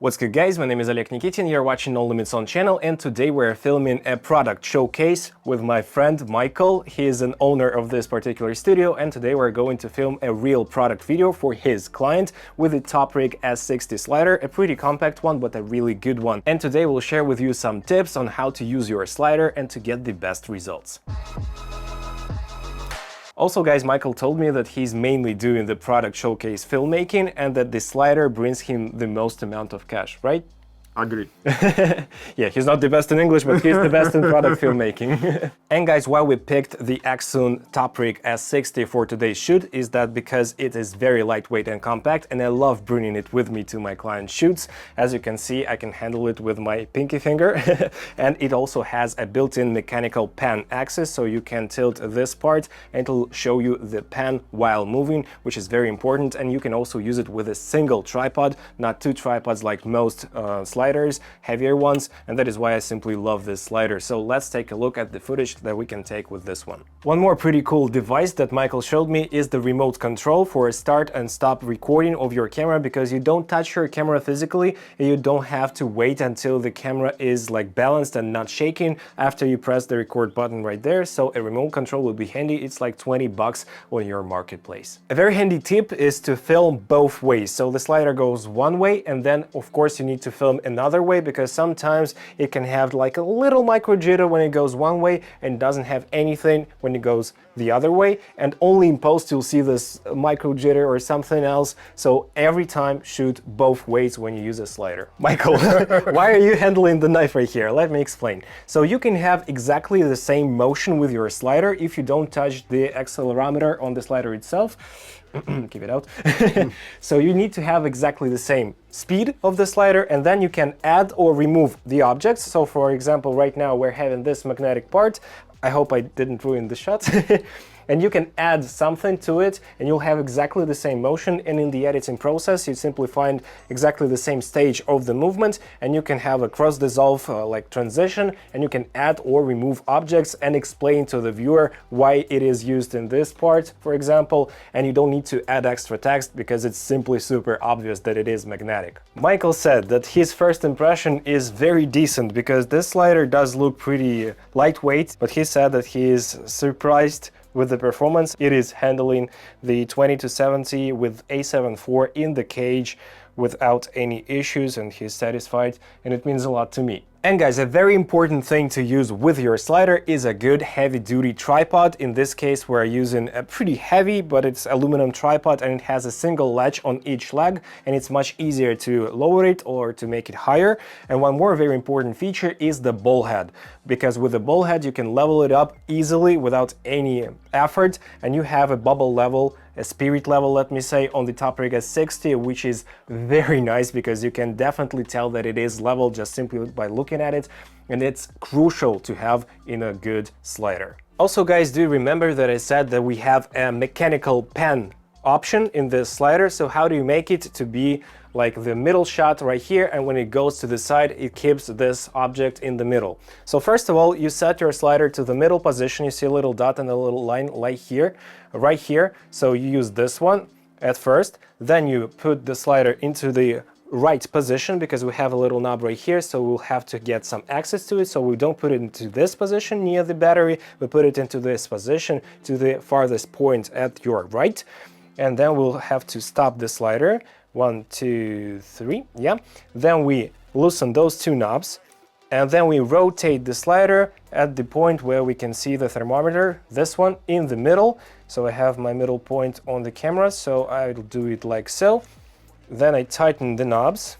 What's good guys, my name is Oleg Nikitin, you're watching No Limits On channel, and today we're filming a product showcase with my friend Michael. He is an owner of this particular studio, and today we're going to film a real product video for his client with the TopRig S60 slider, a pretty compact one but a really good one. And today we'll share with you some tips on how to use your slider and to get the best results. Also guys, Michael told me that he's mainly doing the product showcase filmmaking and that the slider brings him the most amount of cash, right? Agreed. Yeah, he's not the best in English, but he's the best in product filmmaking. And guys, why we picked the Accsoon TopRig S60 for today's shoot is that because it is very lightweight and compact, and I love bringing it with me to my client shoots. As you can see, I can handle it with my pinky finger. And it also has a built-in mechanical pan axis, so you can tilt this part and it'll show you the pan while moving, which is very important. And you can also use it with a single tripod, not two tripods like most sliders, heavier ones, and that is why I simply love this slider. So let's take a look at the footage that we can take with this one. One more pretty cool device that Michael showed me is the remote control for a start and stop recording of your camera, because you don't touch your camera physically and you don't have to wait until the camera is like balanced and not shaking after you press the record button right there. So a remote control will be handy. It's like 20 bucks on your marketplace. A very handy tip is to film both ways. So the slider goes one way, and then of course you need to film another way, because sometimes it can have like a little micro jitter when it goes one way and doesn't have anything when it goes the other way, and only in post you'll see this micro jitter or something else. So every time shoot both ways when you use a slider. Michael, why are you handling the knife right here? Let me explain. So you can have exactly the same motion with your slider if you don't touch the accelerometer on the slider itself. Keep it out. So you need to have exactly the same speed of the slider, and then you can add or remove the objects. So for example, right now we're having this magnetic part. I hope I didn't ruin the shot. And you can add something to it and you'll have exactly the same motion, and in the editing process you simply find exactly the same stage of the movement, and you can have a cross dissolve like transition, and you can add or remove objects and explain to the viewer why it is used in this part, for example, and you don't need to add extra text because it's simply super obvious that it is magnetic. Michael said that his first impression is very decent because this slider does look pretty lightweight, but he said that he is surprised with the performance. It is handling the 20-70 with A7 IV in the cage without any issues, and he's satisfied, and it means a lot to me. And guys, a very important thing to use with your slider is a good heavy-duty tripod. In this case, we're using a pretty heavy, but it's aluminum tripod, and it has a single latch on each leg, and it's much easier to lower it or to make it higher. And one more very important feature is the ball head, because with the ball head you can level it up easily without any effort, and you have a bubble level, a spirit level, let me say, on the TopRig S60, which is very nice because you can definitely tell that it is level just simply by looking at it, and it's crucial to have in a good slider. Also guys, do remember that I said that we have a mechanical pan option in this slider. So how do you make it to be like the middle shot right here, and when it goes to the side it keeps this object in the middle? So first of all, you set your slider to the middle position. You see a little dot and a little line right here. So you use this one at first, then you put the slider into the right position, because we have a little knob right here, so we'll have to get some access to it. So we don't put it into this position near the battery, we put it into this position to the farthest point at your right, and then we'll have to stop the slider. 1, 2, 3, yeah. Then we loosen those two knobs, and then we rotate the slider at the point where we can see the thermometer, this one in the middle. So I have my middle point on the camera, so I'll do it like so. Then I tighten the knobs,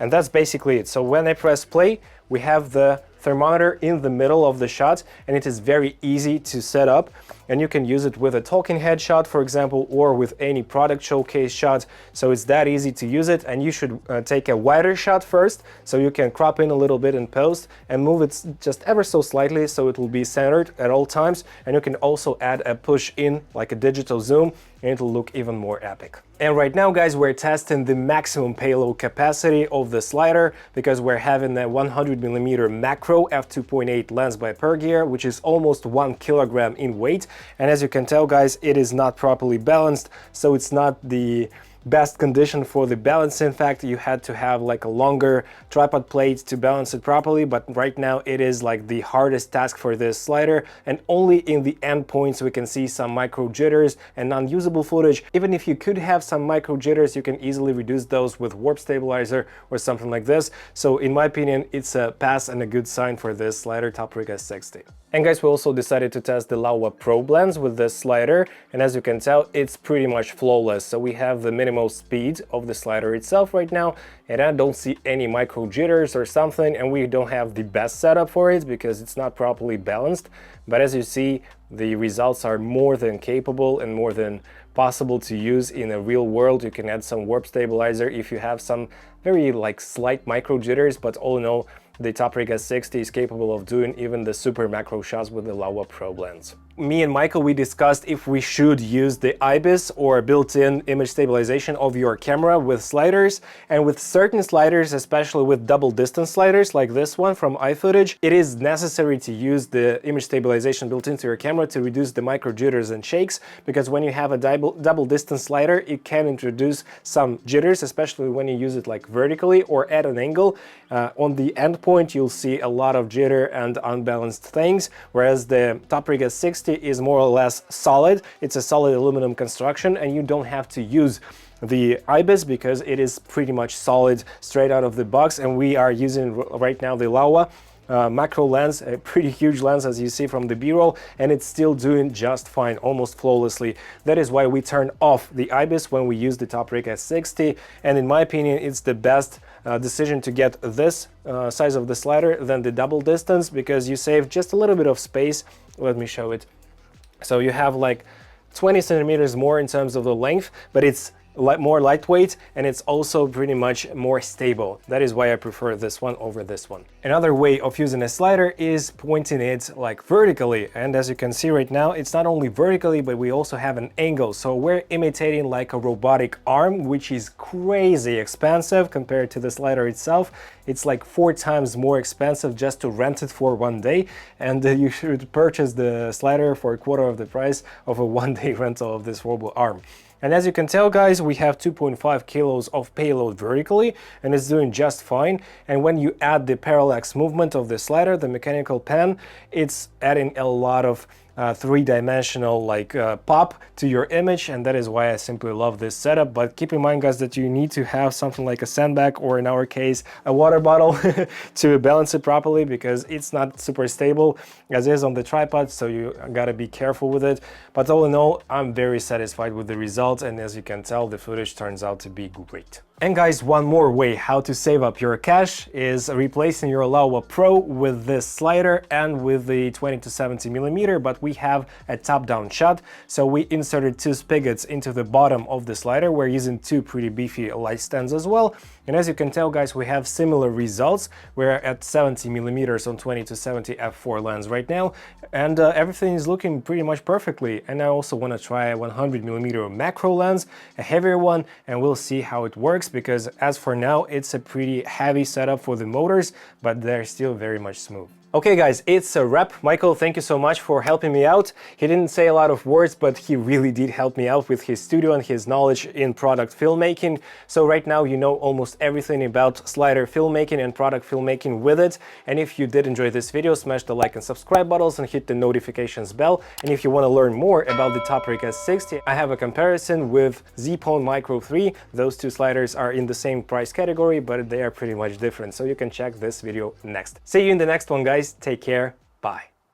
and that's basically it. So when I press play, we have the thermometer in the middle of the shot, and it is very easy to set up, and you can use it with a talking head shot, for example, or with any product showcase shot. So it's that easy to use it, and you should take a wider shot first, so you can crop in a little bit in post and move it just ever so slightly so it will be centered at all times. And you can also add a push in like a digital zoom, and it'll look even more epic. And right now guys, we're testing the maximum payload capacity of the slider, because we're having a 100mm macro f2.8 lens by per gear, which is almost 1 kilogram in weight. And as you can tell guys, it is not properly balanced, so it's not the best condition for the balance. In fact, you had to have like a longer tripod plate to balance it properly, but right now it is like the hardest task for this slider, and only in the end points we can see some micro jitters and non-usable footage. Even if you could have some micro jitters, you can easily reduce those with warp stabilizer or something like this. So in my opinion, it's a pass and a good sign for this slider TopRig S60. And guys, we also decided to test the Laowa Probe lens with this slider, and as you can tell, it's pretty much flawless. So we have the minimal speed of the slider itself right now, and I don't see any micro jitters or something, and we don't have the best setup for it because it's not properly balanced. But as you see, the results are more than capable and more than possible to use in a real world. You can add some warp stabilizer if you have some very like slight micro jitters, but all in all, the TopRig S60 is capable of doing even the super macro shots with the Laowa Probe lens. Me and Michael, we discussed if we should use the IBIS or built-in image stabilization of your camera with sliders, and with certain sliders, especially with double distance sliders like this one from iFootage, it is necessary to use the image stabilization built into your camera to reduce the micro jitters and shakes, because when you have a double distance slider, it can introduce some jitters, especially when you use it like vertically or at an angle. On the end point, you'll see a lot of jitter and unbalanced things, whereas the TopRig S60 is more or less solid. It's a solid aluminum construction, and you don't have to use the IBIS because it is pretty much solid straight out of the box. And we are using right now the Laowa macro lens, a pretty huge lens as you see from the B-roll, and it's still doing just fine, almost flawlessly. That is why we turn off the IBIS when we use the TopRig S60, and in my opinion it's the best decision to get this size of the slider than the double distance, because you save just a little bit of space. Let me show it. So you have like 20 centimeters more in terms of the length, but it's more lightweight, and it's also pretty much more stable. That is why I prefer this one over this one. Another way of using a slider is pointing it like vertically, and as you can see right now, it's not only vertically, but we also have an angle. So we're imitating like a robotic arm, which is crazy expensive compared to the slider itself. It's like 4 times more expensive just to rent it for one day, and you should purchase the slider for a quarter of the price of a one-day rental of this robo arm. And as you can tell, guys, we have 2.5 kilos of payload vertically, and it's doing just fine. And when you add the parallax movement of the slider, the mechanical pan, it's adding a lot of three-dimensional like pop to your image, and that is why I simply love this setup. But keep in mind, guys, that you need to have something like a sandbag, or in our case a water bottle, to balance it properly, because it's not super stable as is on the tripod, so you gotta be careful with it. But all in all, I'm very satisfied with the results, and as you can tell, the footage turns out to be great. And guys, one more way how to save up your cash is replacing your Laowa Probe with this slider and with the 20 to 70 millimeter, but we have a top-down shot. So we inserted 2 spigots into the bottom of the slider. We're using 2 pretty beefy light stands as well. And as you can tell, guys, we have similar results. We're at 70 millimeters on 20 to 70 f4 lens right now, and everything is looking pretty much perfectly. And I also want to try a 100 millimeter macro lens, a heavier one, and we'll see how it works, because as for now, it's a pretty heavy setup for the motors, but they're still very much smooth. Okay guys, it's a wrap. Michael, thank you so much for helping me out. He didn't say a lot of words, but he really did help me out with his studio and his knowledge in product filmmaking. So right now you know almost everything about slider filmmaking and product filmmaking with it. And if you did enjoy this video, smash the like and subscribe buttons and hit the notifications bell. And if you want to learn more about the TopRig S60, I have a comparison with Z-Pone Micro 3. Those 2 sliders are in the same price category, but they are pretty much different. So you can check this video next. See you in the next one, guys. Take care. Bye.